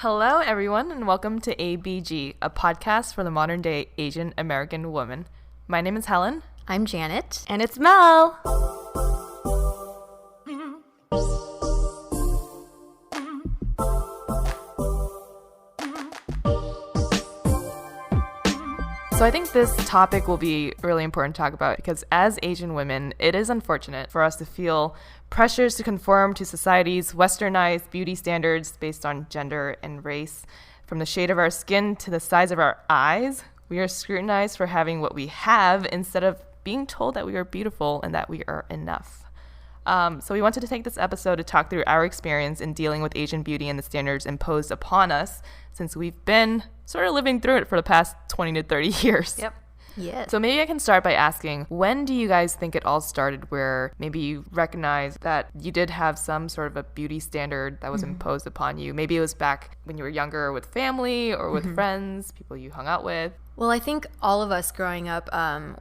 Hello, everyone, and welcome to ABBG, a podcast for the modern-day Asian American woman. My name is Helen. I'm Janet. And it's Mel. So I think this topic will be really important to talk about because as Asian women, it is unfortunate for us to feel pressures to conform to society's westernized beauty standards based on gender and race. From the shade of our skin to the size of our eyes, we are scrutinized for having what we have instead of being told that we are beautiful and that we are enough. So we wanted to take this episode to talk through our experience in dealing with Asian beauty and the standards imposed upon us since we've been sort of living through it for the past 20 to 30 years. Yep. Yes. So maybe I can start by asking, when do you guys think it all started where maybe you recognize that you did have some sort of a beauty standard that was imposed upon you? Maybe it was back when you were younger with family or with friends, people you hung out with. Well, I think all of us growing up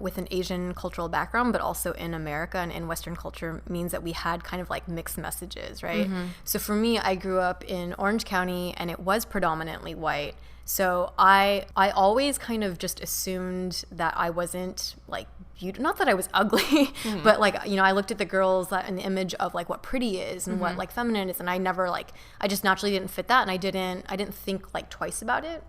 with an Asian cultural background, but also in America and in Western culture means that we had kind of like mixed messages, right? So for me, I grew up in Orange County and it was predominantly white. So I always kind of just assumed that I wasn't like beautiful. Not that I was ugly, but like, you know, I looked at the girls and the image of like what pretty is and what like feminine is, and I never like, I just naturally didn't fit that, and I didn't think like twice about it.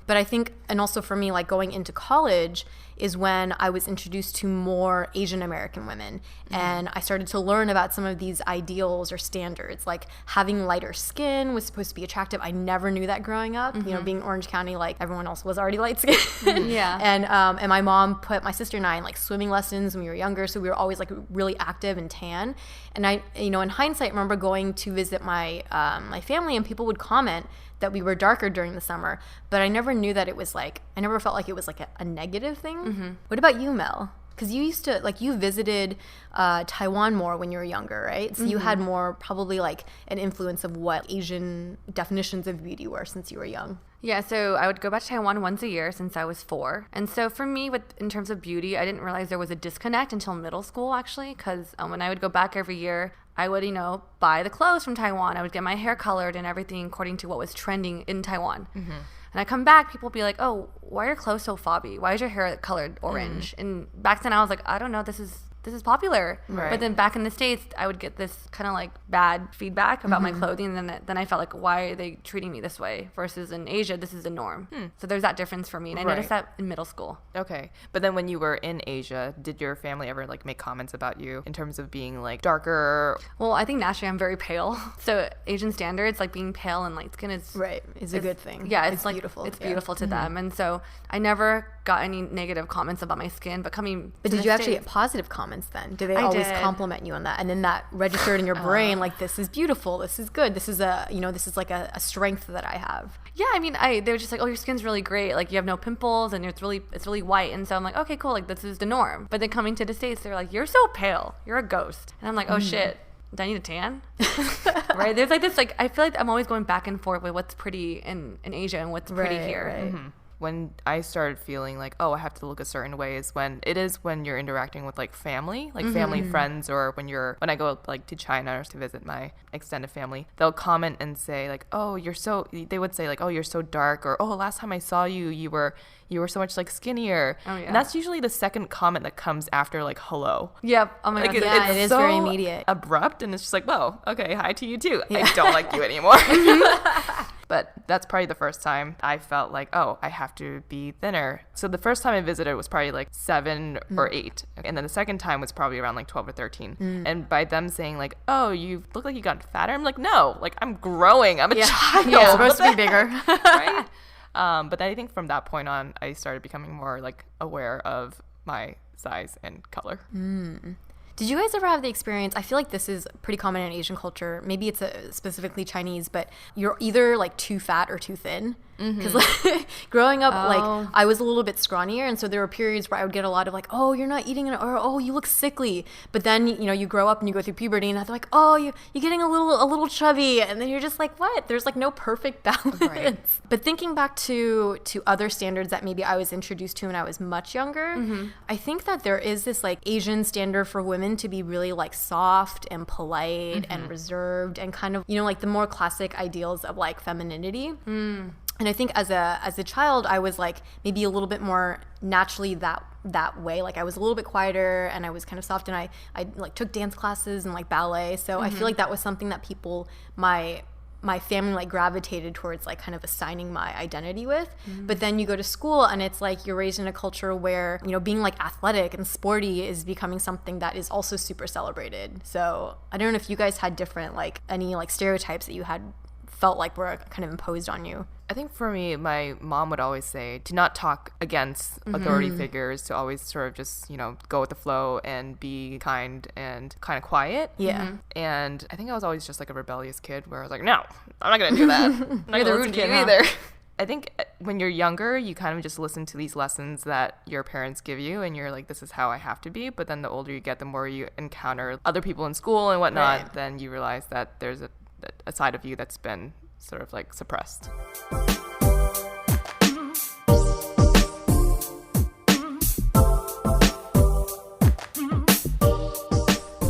But I think, and also for me, like going into college is when I was introduced to more Asian American women, and I started to learn about some of these ideals or standards, like having lighter skin was supposed to be attractive. I never knew that growing up. You know, being Orange County, like everyone else was already light skinned. And my mom put my sister and I in like swimming lessons when we were younger, so we were always like really active and tan. And I, you know, in hindsight, I remember going to visit my my family, and people would comment that we were darker during the summer, but I never knew that it was like, I never felt like it was like a negative thing. What about you, Mel? Because you used to, like, you visited Taiwan more when you were younger, right? So you had more probably like an influence of what Asian definitions of beauty were since you were young. Yeah, so I would go back to Taiwan once a year since I was 4. And so for me, in terms of beauty, I didn't realize there was a disconnect until middle school, actually, because when I would go back every year, I would, you know, buy the clothes from Taiwan. I would get my hair colored and everything according to what was trending in Taiwan. And I come back, people would be like, oh, why are your clothes so fobby? Why is your hair colored orange? And back then I was like, I don't know, this is popular. Right. But then back in the States, I would get this kind of like bad feedback about my clothing. And then I felt like, why are they treating me this way? Versus in Asia, this is the norm. So there's that difference for me. And I noticed that in middle school. Okay. But then when you were in Asia, did your family ever like make comments about you in terms of being like darker? Well, I think naturally I'm very pale. So Asian standards, like being pale and light skin is a good thing. Yeah, it's like beautiful. It's beautiful to them. And so I never got any negative comments about my skin, but did you actually get positive comments then? Did they always compliment you on that? And then that registered in your brain like, this is beautiful, this is good, this is this is like a strength that I have. Yeah, I mean, they were just like, oh, your skin's really great, like you have no pimples and it's really white. And so I'm like, okay, cool, like this is the norm. But then coming to the States, they're like, you're so pale, you're a ghost. And I'm like, oh shit, do I need a tan? Right? There's like this, like, I feel like I'm always going back and forth with what's pretty in Asia and what's pretty here. Right. When I started feeling like, oh, I have to look a certain way is when you're interacting with like family, like family friends, or when I go like to China to visit my extended family, they'll comment and say like, oh, they would say like, oh, you're so dark, or oh, last time I saw you, you were so much like skinnier. Oh, yeah. And that's usually the second comment that comes after like hello. Yep. Oh my God. Yeah, it is so very immediate. Abrupt, and it's just like, whoa, okay, hi to you too. Yeah. I don't like you anymore. But that's probably the first time I felt like, oh, I have to be thinner. So the first time I visited was probably like 7 or 8. And then the second time was probably around like 12 or 13. And by them saying like, oh, you look like you got fatter, I'm like, no, like I'm growing. I'm a child. Yeah, it's supposed to be bigger. Right? But I think from that point on, I started becoming more like aware of my size and color. Did you guys ever have the experience, I feel like this is pretty common in Asian culture, maybe it's specifically Chinese, but you're either like too fat or too thin. Because growing up, like I was a little bit scrawnier, and so there were periods where I would get a lot of like, oh, you're not eating, or oh, you look sickly. But then you grow up and you go through puberty, and they're like, oh, you're getting a little chubby, and then you're just like, what? There's like no perfect balance. Right. But thinking back to other standards that maybe I was introduced to when I was much younger, I think that there is this like Asian standard for women to be really like soft and polite and reserved and kind of like the more classic ideals of like femininity. And I think as a child, I was like maybe a little bit more naturally that way. Like I was a little bit quieter and I was kind of soft, and I like took dance classes and like ballet. So I feel like that was something that people, my family like gravitated towards like kind of assigning my identity with. But then you go to school and it's like you're raised in a culture where, being like athletic and sporty is becoming something that is also super celebrated. So I don't know if you guys had different like any like stereotypes that you had felt like were kind of imposed on you. I think for me, my mom would always say to not talk against authority figures, to always sort of just, go with the flow and be kind and kind of quiet. Yeah. And I think I was always just like a rebellious kid where I was like, no, I'm not going to do that. I'm not going to listen to you either. I think when you're younger, you kind of just listen to these lessons that your parents give you, and you're like, this is how I have to be. But then the older you get, the more you encounter other people in school and whatnot, then you realize that there's a side of you that's been sort of like suppressed.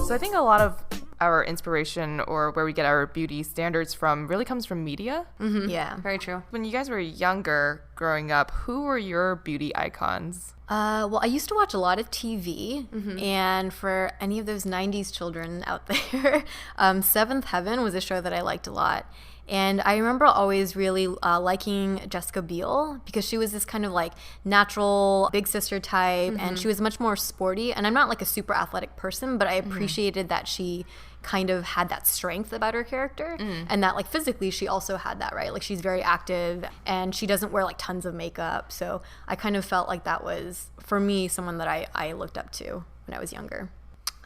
So I think a lot of our inspiration, or where we get our beauty standards from, really comes from media. Yeah, very true. When you guys were younger, growing up, who were your beauty icons? Well, I used to watch a lot of TV, and for any of those 90s children out there, Seventh Heaven was a show that I liked a lot. And I remember always really liking Jessica Biel, because she was this kind of like natural big sister type, and she was much more sporty. And I'm not like a super athletic person, but I appreciated that she kind of had that strength about her character, and that like physically she also had that, right? Like she's very active and she doesn't wear like tons of makeup. So I kind of felt like that was, for me, someone that I looked up to when I was younger.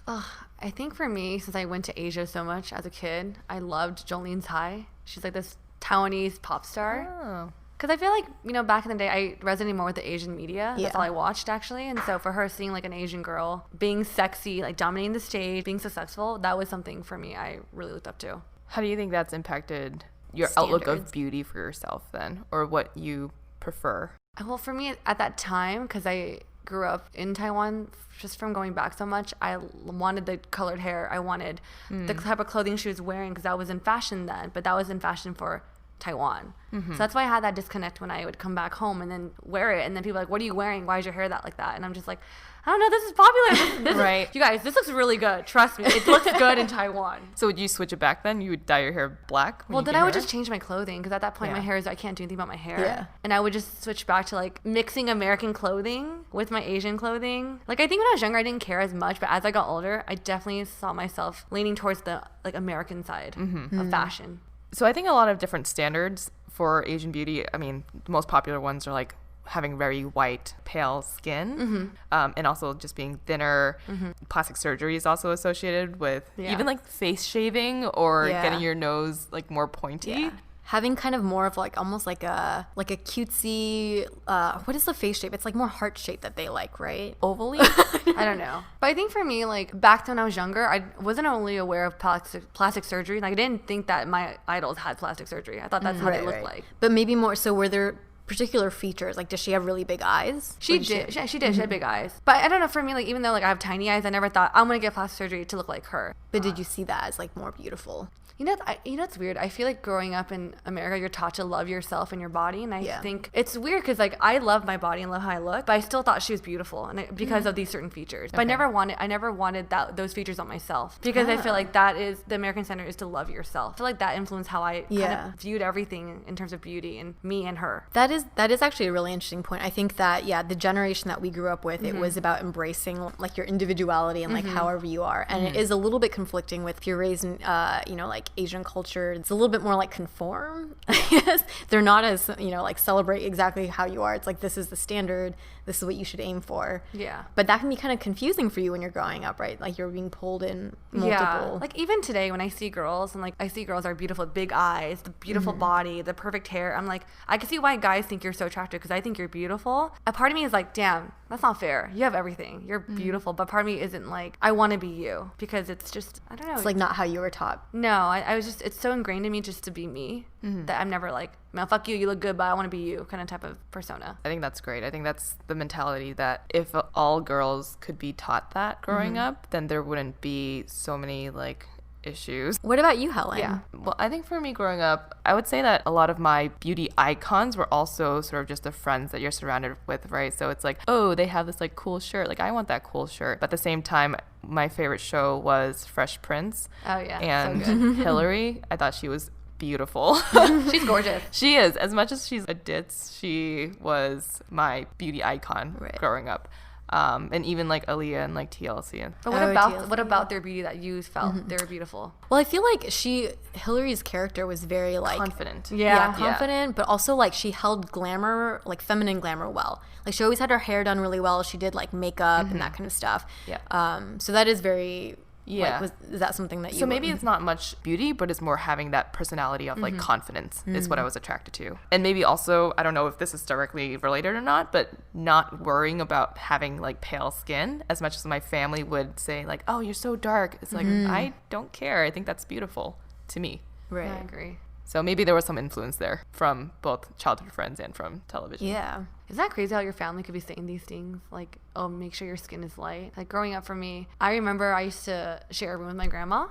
I think for me, since I went to Asia so much as a kid, I loved Jolin Tsai. She's like this Taiwanese pop star. Because I feel like, back in the day, I resonated more with the Asian media. That's all I watched, actually. And so for her, seeing like an Asian girl being sexy, like dominating the stage, being successful, that was something for me I really looked up to. How do you think that's impacted your outlook of beauty for yourself then, or what you prefer? Well, for me at that time, because I grew up in Taiwan, just from going back so much, I wanted the colored hair. I wanted the type of clothing she was wearing, because that was in fashion then, but that was in fashion for Taiwan. So that's why I had that disconnect when I would come back home and then wear it, and then people are like, what are you wearing? Why is your hair that like that? And I'm just like, I don't know, this is popular. This right. You guys, this looks really good. Trust me, it looks good in Taiwan. So would you switch it back then? You would dye your hair black? Well, then I would just change my clothing, because at that point my hair is, I can't do anything about my hair. Yeah. And I would just switch back to like mixing American clothing with my Asian clothing. Like I think when I was younger I didn't care as much, but as I got older I definitely saw myself leaning towards the like American side of fashion. So I think a lot of different standards for Asian beauty, I mean, the most popular ones are like having very white, pale skin, and also just being thinner. Plastic surgery is also associated with even like face shaving or getting your nose like more pointy. Yeah. Having kind of more of like almost like a cutesy, what is the face shape? It's like more heart shape that they like, right? Ovally? I don't know. But I think for me, like back when I was younger, I wasn't only aware of plastic surgery. Like I didn't think that my idols had plastic surgery. I thought that's how they looked like. But maybe more, so were there particular features? Like, does she have really big eyes? She did. She had big eyes. But I don't know, for me, like even though like I have tiny eyes, I never thought I'm going to get plastic surgery to look like her. But did you see that as like more beautiful? You know, it's weird. I feel like growing up in America, you're taught to love yourself and your body, and I think it's weird because like I love my body and love how I look, but I still thought she was beautiful, and because of these certain features. But I never wanted those features on myself, because I feel like that is the American standard, is to love yourself. I feel like that influenced how I kind of viewed everything in terms of beauty and me and her. That is actually a really interesting point. I think that the generation that we grew up with, it was about embracing like your individuality and like however you are, and it is a little bit conflicting with if you're raised in like Asian culture. It's a little bit more like conform. Yes, they're not as like celebrate exactly how you are. It's like, this is the standard, this is what you should aim for. Yeah. But that can be kind of confusing for you when you're growing up, right? Like you're being pulled in multiple. Yeah. Like even today when I see girls and like I see girls are beautiful, big eyes, the beautiful body, the perfect hair. I'm like, I can see why guys think you're so attractive because I think you're beautiful. A part of me is like, damn, that's not fair. You have everything. You're beautiful. But part of me isn't like, I want to be you because it's just, I don't know. It's like not how you were taught. No, I was just, it's so ingrained in me just to be me that I'm never like, man, fuck you look good, but I want to be you kind of type of persona. I think that's great. I think that's the mentality that if all girls could be taught that growing up, then there wouldn't be so many like issues. What about you, Helen? Yeah. Well, I think for me growing up, I would say that a lot of my beauty icons were also sort of just the friends that you're surrounded with, right? So it's like, oh, they have this like cool shirt. Like I want that cool shirt. But at the same time, my favorite show was Fresh Prince. Oh yeah. And so good. Hillary, I thought she was beautiful. She's gorgeous. She is. As much as she's a ditz, she was my beauty icon growing up. And even like Aaliyah and like TLC. But what about their beauty that you felt they were beautiful? Well, I feel like Hillary's character was very like Confident. Yeah, confident, but also like she held glamour, like feminine glamour well. Like she always had her hair done really well. She did like makeup and that kind of stuff. Yeah. So that is very Yeah. Like, is that something that you... So maybe it's not much beauty, but it's more having that personality of like confidence is what I was attracted to. And maybe also, I don't know if this is directly related or not, but not worrying about having like pale skin as much as my family would say like, oh, you're so dark. It's like, I don't care. I think that's beautiful to me. Right. I agree. So maybe there was some influence there from both childhood friends and from television. Yeah. Isn't that crazy how your family could be saying these things? Like, oh, make sure your skin is light. Like, growing up for me, I remember I used to share a room with my grandma.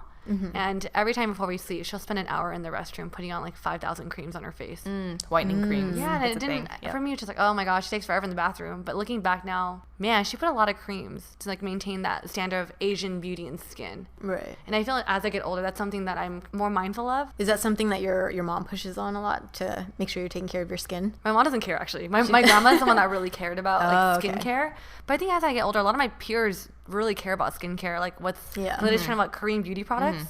And every time before we sleep, she'll spend an hour in the restroom putting on like 5,000 creams on her face. Whitening creams. Yeah, and That's it a didn't, thing. Yeah. for me, it's just like, oh my gosh, she takes forever in the bathroom. But looking back now, man, she put a lot of creams to like maintain that standard of Asian beauty and skin. Right. And I feel like as I get older, that's something that I'm more mindful of. Is that something that your mom pushes on a lot to make sure you're taking care of your skin? My mom doesn't care, actually. My grandma's the one that really cared about like okay. skincare. But I think as I get older, a lot of my peers really care about skincare. Like what's the latest trend about Korean beauty products?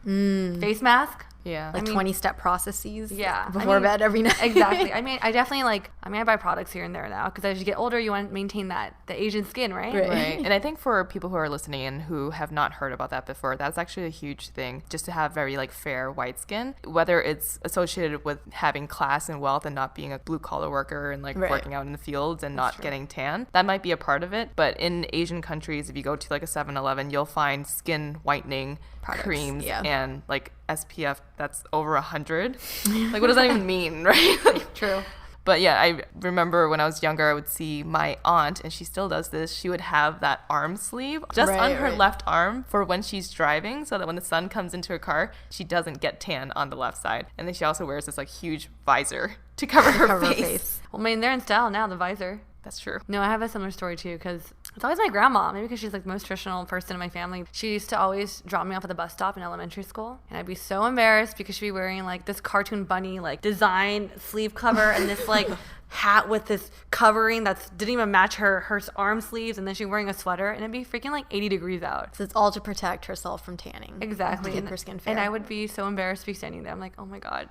Face mask. Yeah. Like 20-step processes Yeah. before bed every night. Exactly. I definitely I buy products here and there now because as you get older, you want to maintain the Asian skin, right? Right. And I think for people who are listening and who have not heard about that before, that's actually a huge thing, just to have very like fair white skin, whether it's associated with having class and wealth and not being a blue collar worker and like working out in the fields and not getting tan. That might be a part of it. But in Asian countries, if you go to like a 7-Eleven, you'll find skin whitening creams and like SPF that's over 100. Like, what does that even mean, right? True. But yeah, I remember when I was younger, I would see my aunt, and she still does this. She would have that arm sleeve just on her left arm for when she's driving, so that when the sun comes into her car, she doesn't get tan on the left side. And then she also wears this like huge visor to cover her face. Well, they're in style now, the visor. That's true. No, I have a similar story too because it's always my grandma. Maybe because she's like the most traditional person in my family. She used to always drop me off at the bus stop in elementary school, and I'd be so embarrassed because she'd be wearing like this cartoon bunny like design sleeve cover and this like hat with this covering that didn't even match her arm sleeves, and then she's wearing a sweater, and it'd be freaking like 80 degrees out. So it's all to protect herself from tanning. Exactly. To keep her skin fair. And I would be so embarrassed to be standing there. I'm like, oh my god,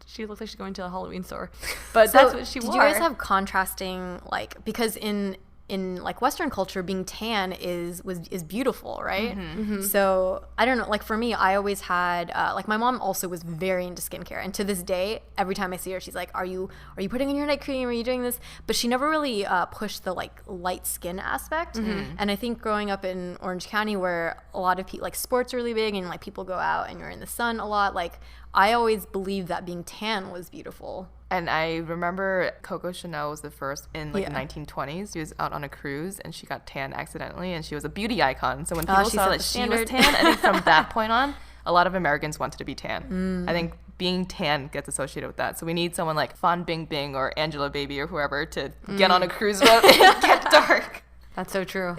she looks like she's going to a Halloween store. But that's what she wore. Did you guys have contrasting, like, because in like Western culture, being tan is beautiful, right? So I don't know, like for me, I always had like my mom also was very into skincare, and to this day, every time I see her, she's like, "Are you putting on your night cream? Are you doing this?" But she never really pushed the like light skin aspect. And I think growing up in Orange County, where a lot of people like sports are really big, and like people go out and you're in the sun a lot, like I always believed that being tan was beautiful. And I remember Coco Chanel was the first in like the 1920s. She was out on a cruise and she got tan accidentally, and she was a beauty icon. So when people saw that she was tan, I think from that point on, a lot of Americans wanted to be tan. I think being tan gets associated with that. So we need someone like Fan Bingbing or Angela Baby or whoever to get on a cruise boat and get dark. That's so true.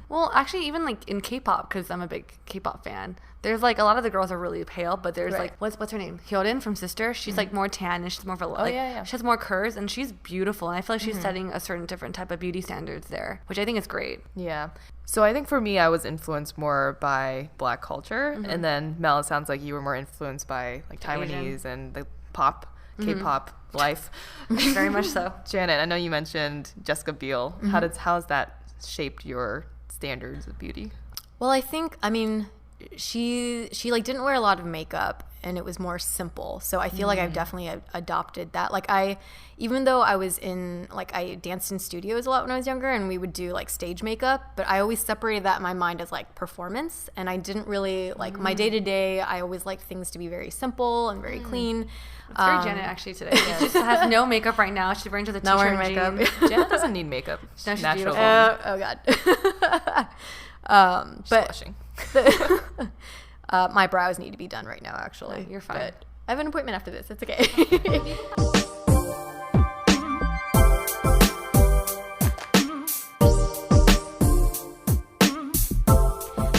Well, actually, even like in K-pop, because I'm a big K-pop fan, there's like a lot of the girls are really pale, but there's like what's her name? Hyorin from Sister. She's like more tan and she's more of a like she has more curves and she's beautiful. And I feel like she's setting a certain different type of beauty standards there, which I think is great. Yeah. So I think for me, I was influenced more by Black culture, and then Mel, it sounds like you were more influenced by like Taiwanese and the pop K-pop life. Very much so. Janet, I know you mentioned Jessica Biel. How's that shaped your standards of beauty? Well, I think, I mean, she like didn't wear a lot of makeup, and it was more simple. So I feel like I've definitely adopted that. Like even though I was I danced in studios a lot when I was younger, and we would do like stage makeup, but I always separated that in my mind as like performance. And I didn't really like my day to day. I always like things to be very simple and very clean. It's very Janet actually today. She just has no makeup right now. She's wearing just a t-shirt Not wearing makeup. jeans. Janet doesn't need makeup. No, she's natural. beautiful. Oh God. She's But blushing. my brows need to be done right now, actually. You're fine. But I have an appointment after this. It's okay.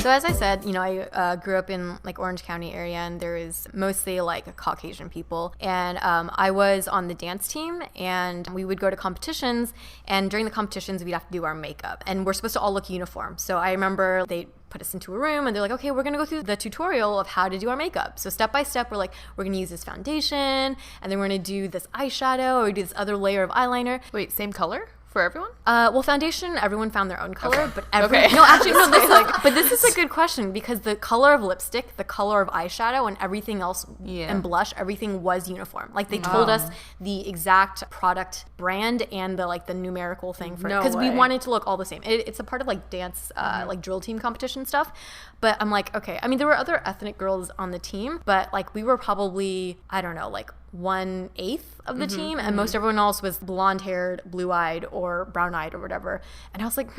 So as I said, you know, I grew up in like Orange County area, and there was mostly like Caucasian people. And I was on the dance team, and we would go to competitions, and during the competitions we'd have to do our makeup, and we're supposed to all look uniform. So I remember they put us into a room, and they're like, okay, we're gonna go through the tutorial of how to do our makeup. So step by step, we're like, we're gonna use this foundation, and then we're gonna do this eyeshadow, or we do this other layer of eyeliner. Wait, same color for everyone? Well, foundation, everyone found their own color, Okay. but this is a good question, because the color of lipstick, the color of eyeshadow, and everything else, and blush, everything was uniform. Like they told us the exact product brand and the numerical thing for it, because we wanted to look all the same. It's a part of like dance, like drill team competition stuff. But I'm like, okay. I mean, there were other ethnic girls on the team, but like we were probably, I don't know, like 1/8 of the team, and most everyone else was blonde-haired, blue-eyed, or brown-eyed, or whatever. And I was like,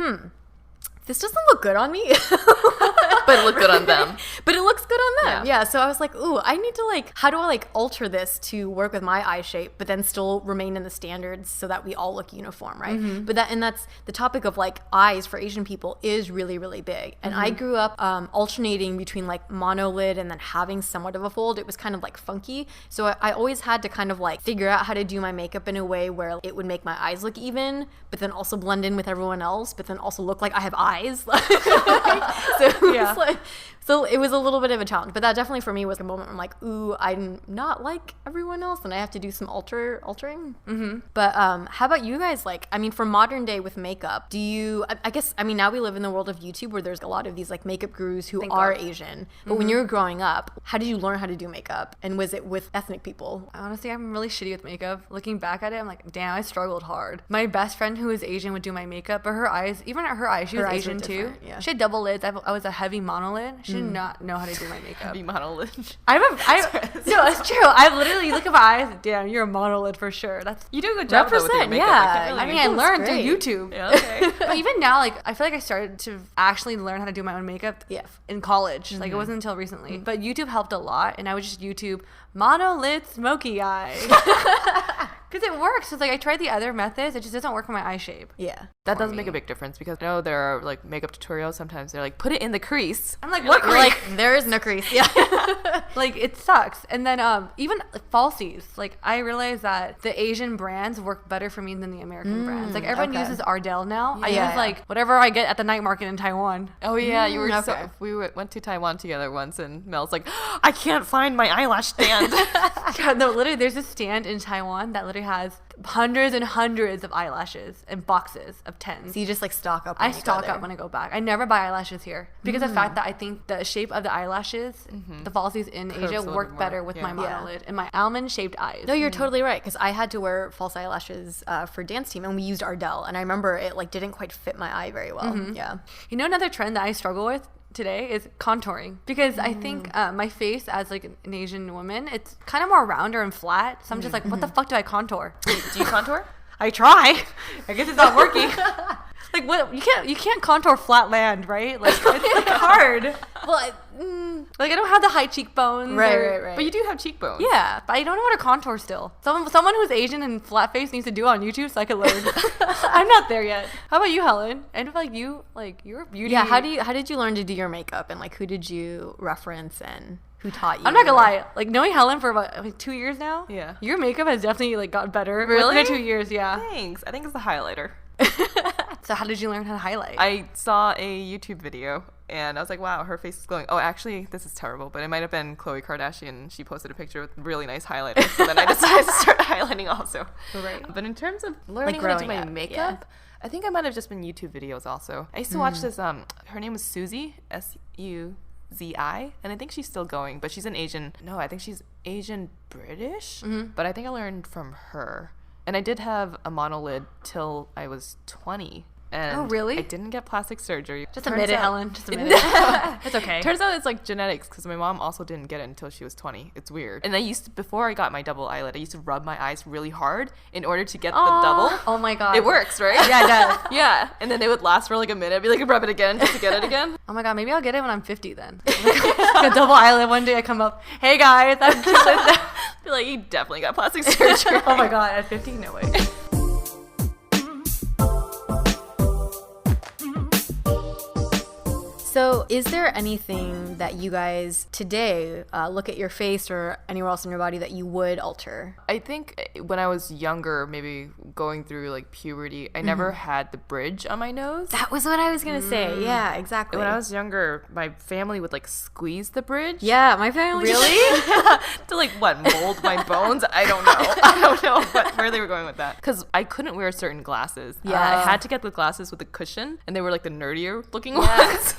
this doesn't look good on me. But it looked good on them. But it looks good on them. Yeah. So I was like, ooh, I need to how do I alter this to work with my eye shape, but then still remain in the standards so that we all look uniform, right? But that's the topic of like eyes for Asian people is really, really big. And I grew up alternating between like monolid and then having somewhat of a fold. It was kind of like funky. So I always had to kind of like figure out how to do my makeup in a way where it would make my eyes look even, but then also blend in with everyone else, but then also look like I have eyes. So it was a little bit of a challenge, but that definitely for me was a moment where I'm like, ooh, I'm not like everyone else, and I have to do some altering. But how about you guys? Like, I mean, for modern day with makeup, do you? I guess, I mean, now we live in the world of YouTube where there's a lot of these like makeup gurus who are Asian. But when you were growing up, how did you learn how to do makeup, and was it with ethnic people? Honestly, I'm really shitty with makeup. Looking back at it, I'm like, damn, I struggled hard. My best friend who was Asian would do my makeup, but her eyes, even at her eyes, she was Asian too. Yeah. She had double lids. I was a heavy monolid. She did not know how to do my makeup. Heavy monolid. No, it's true. I literally, you look at my eyes, damn, you're a monolid for sure. You do a good job though with your makeup. Yeah. I mean, I learned through YouTube. Yeah, okay. But even now, like, I feel like I started to actually learn how to do my own makeup in college. Like, it wasn't until recently. But YouTube helped a lot, and I would just YouTube monolid smoky eye. Because it works. It's like I tried the other methods. It just doesn't work for my eye shape. Yeah. That does make a big difference, because I know there are like makeup tutorials. Sometimes they're like, put it in the crease. I'm like, what crease? Like, there is no crease. Yeah. Like, it sucks. And then even falsies. Like, I realized that the Asian brands work better for me than the American brands. Like, everyone uses Ardell now. I use like whatever I get at the night market in Taiwan. Oh yeah, you were. Okay. We went to Taiwan together once, and Mel's like, I can't find my eyelash stand. God, no, literally, there's a stand in Taiwan that literally has hundreds and hundreds of eyelashes and boxes of 10s. So you just like stock up. I stock up when I go back. I never buy eyelashes here because of the fact that I think the shape of the eyelashes, the falsies in Asia work better with my monolid and my almond shaped eyes. No, you're totally right, because I had to wear false eyelashes for dance team, and we used Ardell, and I remember it like didn't quite fit my eye very well. Yeah. You know, another trend that I struggle with today is contouring, because I think my face as like an Asian woman, it's kind of more rounder and flat, so I'm just like, what the fuck do I contour? Do you contour? I try. I guess it's not working. Like, what? You can't contour flat land, right? Like, it's like hard. Well, like, I don't have the high cheekbones. Right. But you do have cheekbones. Yeah, but I don't know how to contour still. Someone who's Asian and flat face needs to do it on YouTube so I can learn. I'm not there yet. How about you, Helen? And like you're beauty. Yeah. How did you learn to do your makeup, and like who did you reference and who taught you? I'm not gonna lie. Like, knowing Helen for about like 2 years now. Yeah. Your makeup has definitely like got better. Really? Within 2 years. Yeah. Thanks. I think it's the highlighter. So how did you learn how to highlight? I saw a YouTube video and I was like, wow, her face is glowing. Oh, actually, this is terrible, but it might have been Khloe Kardashian. She posted a picture with really nice highlighters. So then I decided to start highlighting also. Right. But in terms of learning how to do my makeup, I think I might have just been YouTube videos also. I used to watch this, her name was Suzy, Suzi, and I think she's still going, but she's I think she's Asian British, but I think I learned from her. And I did have a monolid till I was 20. And oh, really? I didn't get plastic surgery. Just admit it, Helen. Just admit it. It's okay. Turns out it's like genetics because my mom also didn't get it until she was 20. It's weird. And before I got my double eyelid, I used to rub my eyes really hard in order to get the double. Oh my God. It works, right? Yeah, it does. Yeah. And then they would last for like a minute. I'd be like, rub it again just to get it again. Oh my God, maybe I'll get it when I'm 50 then. Like a double eyelid. One day I come up, hey guys, I'm just Be like, you definitely got plastic surgery. Oh my God, at 50? No way. So is there anything that you guys today look at your face or anywhere else in your body that you would alter? I think when I was younger, maybe going through like puberty, I never had the bridge on my nose. That was what I was going to say. Yeah, exactly. When I was younger, my family would like squeeze the bridge. Yeah, my family. Really? To like what, mold my bones? I don't know. I don't know where they were going with that. Because I couldn't wear certain glasses. Yeah. I had to get the glasses with a cushion, and they were like the nerdier looking ones.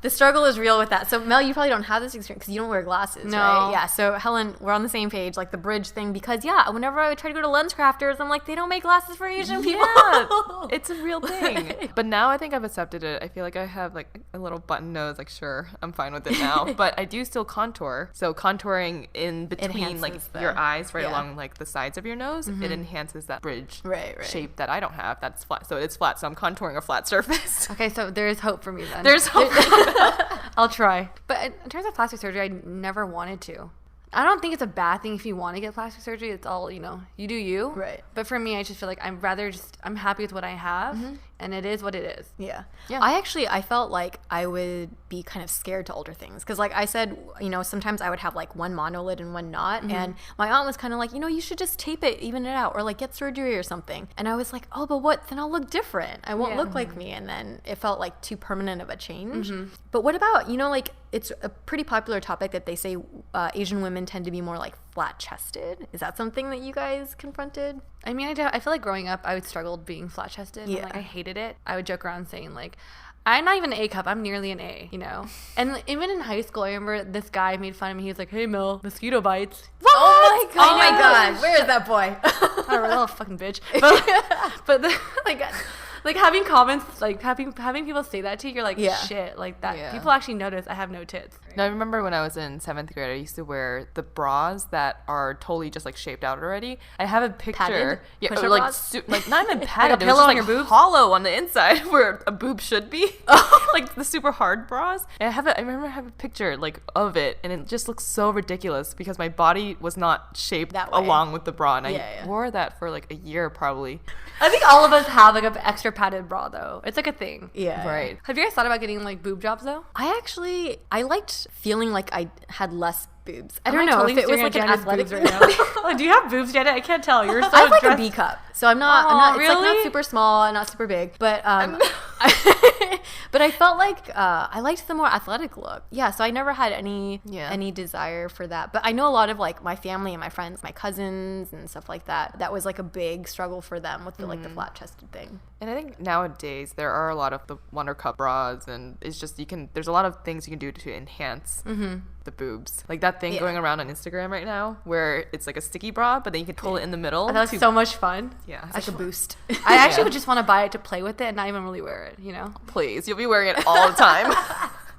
The struggle is real with that. So Mel, you probably don't have this experience because you don't wear glasses, no. right? Yeah. So Helen, we're on the same page, like the bridge thing, because whenever I would try to go to Lens Crafters, I'm like, they don't make glasses for Asian people. Yeah, it's a real thing. But now I think I've accepted it. I feel like I have like a little button nose. Like, sure, I'm fine with it now. But I do still contour. So contouring in between like your eyes, right along like the sides of your nose, it enhances that bridge shape that I don't have. That's flat. So it's flat. So I'm contouring a flat surface. Okay, so there is hope for me then. There's hope. I'll try. But in terms of plastic surgery, I never wanted to. I don't think it's a bad thing if you want to get plastic surgery. It's all, you do you. Right. But for me, I just feel like I'm happy with what I have, and it is what it is. Yeah. I felt like I would be kind of scared to alter things. Because like I said, sometimes I would have like one monolid and one not. And my aunt was kind of like, you should just tape it, even it out, or like get surgery or something. And I was like, oh, but what? Then I'll look different. I won't look like me. And then it felt like too permanent of a change. But what about, like it's a pretty popular topic that they say Asian women tend to be more like flat-chested. Is that something that you guys confronted? I mean, I feel like growing up, I would struggle being flat-chested. Yeah. Like, I hated it. I would joke around saying like, I'm not even an A cup. I'm nearly an A, And even in high school, I remember this guy made fun of me. He was like, hey, Mel, mosquito bites. What? Oh my God. Where is that boy? I don't know, little fucking bitch. But like having comments, like having people say that to you, you're like, shit, like that. Yeah. People actually notice I have no tits. Now, I remember when I was in 7th grade, I used to wear the bras that are totally just like shaped out already. I have a picture. Padded? Yeah, Push-up like, bras? like not even padded. Like a it was pillow just on like your boobs? hollow on the inside where a boob should be. Like the super hard bras. And I remember I have a picture like of it, and it just looks so ridiculous because my body was not shaped that way along with the bra, and I wore that for like a year probably. I think all of us have like an extra padded bra though. It's like a thing. Yeah. Right. Have you guys thought about getting like boob jobs though? I liked feeling like I had less boobs. I Am don't know totally if it was like an Janet's athletic boobs right now. Oh, do you have boobs, Janet? I can't tell. You're so I have like dressed. a B cup, so I'm not. It's like really? not super small, not super big, but but I felt like I liked the more athletic look. Yeah, so I never had any desire for that. But I know a lot of like my family and my friends, my cousins and stuff like that. That was like a big struggle for them with the like the flat chested thing. And I think nowadays there are a lot of the Wonder Cup bras, and it's just there's a lot of things you can do to enhance the boobs. Like that thing going around on Instagram right now where it's like a sticky bra, but then you can pull it in the middle. That was so much fun. Yeah. It's like a boost. I actually would just want to buy it to play with it and not even really wear it, Please, you'll be wearing it all the time.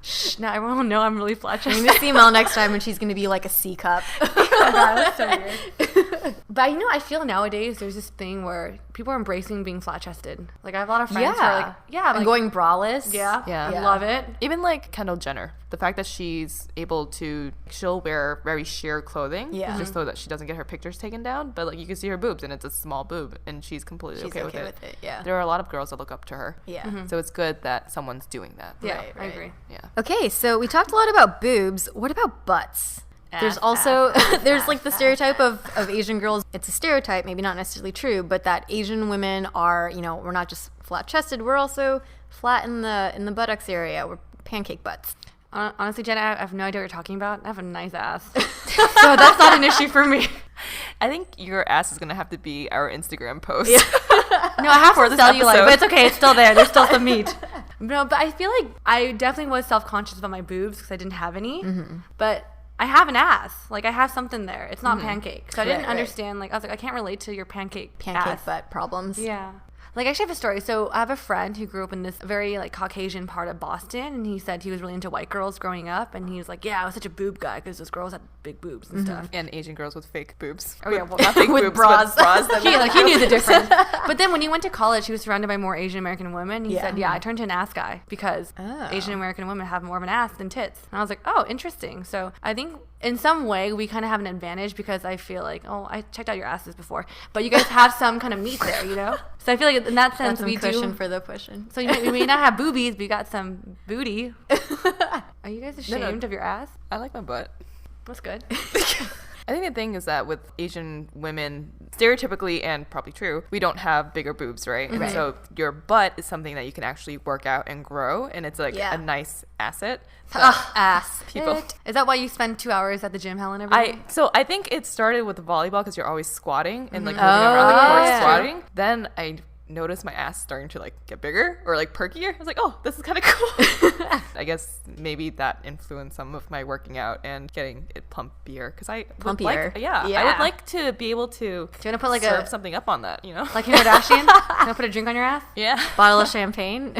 Shh, now everyone will know I'm really flat I'm chested. gonna see Mel next time and she's gonna be like a C cup. That's so weird. But I feel nowadays there's this thing where people are embracing being flat chested. Like I have a lot of friends who are like, and going braless. Yeah. Yeah. I love it. Even like Kendall Jenner, the fact that she'll wear very sheer clothing just so that she doesn't get her pictures taken down, but like you can see her boobs and it's a small boob and she's completely okay with it. Yeah. There are a lot of girls that look up to her. Yeah. So it's good that someone's doing that. Yeah, Right. I agree. Yeah. Okay, so we talked a lot about boobs. What about butts? There's also there's like the stereotype of Asian girls. It's a stereotype, maybe not necessarily true, but that Asian women are, we're not just flat chested, we're also flat in the buttocks area. We're pancake butts. Honestly, Jenna, I have no idea what you're talking about. I have a nice ass. So that's not an issue for me. I think your ass is going to have to be our Instagram post. Yeah. No, I have for some this cellulite, episode. but it's okay. It's still there. There's still some meat. No, but I feel like I definitely was self-conscious about my boobs because I didn't have any. But I have an ass. Like, I have something there. It's not pancake. So I didn't understand. Like, I was like, I can't relate to your pancake ass. Butt problems. Yeah. Like, I actually have a story. So I have a friend who grew up in this very, like, Caucasian part of Boston, and he said he was really into white girls growing up, and he was like, yeah, I was such a boob guy because those girls had big boobs and stuff. And Asian girls with fake boobs. Oh, yeah, well, not fake with boobs, bras. but bras. he knew the difference. But then when he went to college, he was surrounded by more Asian American women. He said, yeah, I turned to an ass guy because Asian American women have more of an ass than tits. And I was like, oh, interesting. So I think in some way we kind of have an advantage because I feel like, I checked out your asses before, but you guys have some kind of meat there, So I feel like in that sense we cushion do. for the pushing. So we may not have boobies, but you got some booty. Are you guys ashamed of your ass? I like my butt. That's good. I think the thing is that with Asian women, stereotypically and probably true, we don't have bigger boobs, right? And so your butt is something that you can actually work out and grow, and it's like a nice asset. Ass. People. Is that why you spend 2 hours at the gym, Helen? Every day? So I think it started with volleyball because you're always squatting and like moving around the court squatting. Then I noticed my ass starting to like get bigger or like perkier. I was like, oh, this is kind of cool. I guess maybe that influenced some of my working out and getting it plumpier because I would like, I would like to be able to Do you want to put like serve something up on that, like Kim Kardashian? You want to put a drink on your ass? Yeah. Bottle of champagne.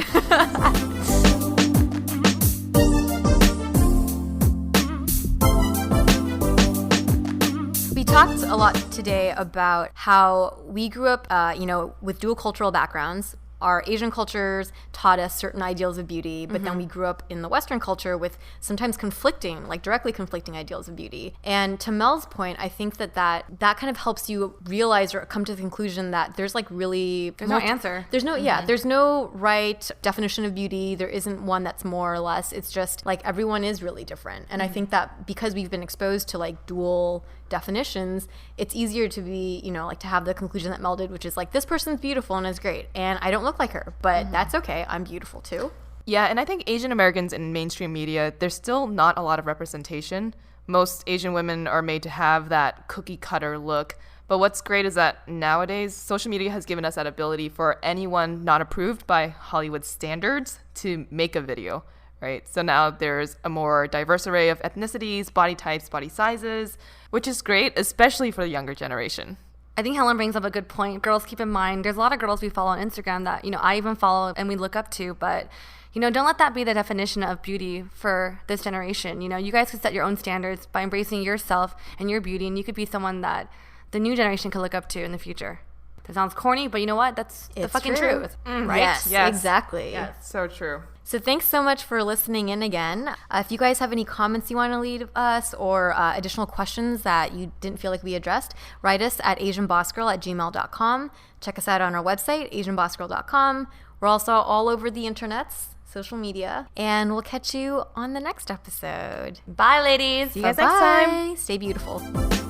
We talked a lot today about how we grew up, with dual cultural backgrounds. Our Asian cultures taught us certain ideals of beauty, but then we grew up in the Western culture with sometimes directly conflicting ideals of beauty. And to Mel's point, I think that kind of helps you realize or come to the conclusion that there's like really... There's no answer. There's no, there's no right definition of beauty. There isn't one that's more or less. It's just like everyone is really different. And I think that because we've been exposed to like dual definitions, it's easier to be, to have the conclusion that Mel did, which is like, this person's beautiful and is great. And I don't look like her, but that's okay. I'm beautiful too. Yeah, and I think Asian Americans in mainstream media, there's still not a lot of representation. Most Asian women are made to have that cookie cutter look. But what's great is that nowadays, social media has given us that ability for anyone not approved by Hollywood standards to make a video, right? So now there's a more diverse array of ethnicities, body types, body sizes, which is great, especially for the younger generation. I think Helen brings up a good point. Girls, keep in mind, there's a lot of girls we follow on Instagram that, I even follow and we look up to, but, don't let that be the definition of beauty for this generation. You guys could set your own standards by embracing yourself and your beauty, and you could be someone that the new generation could look up to in the future. That sounds corny, but you know what? That's the fucking truth. Right? Yes, exactly. Yeah, so true. So thanks so much for listening in again. If you guys have any comments you want to leave us or additional questions that you didn't feel like we addressed, write us at asianbossgirl@gmail.com. Check us out on our website, asianbossgirl.com. We're also all over the internets, social media, and we'll catch you on the next episode. Bye, ladies. See you guys next time. Stay beautiful.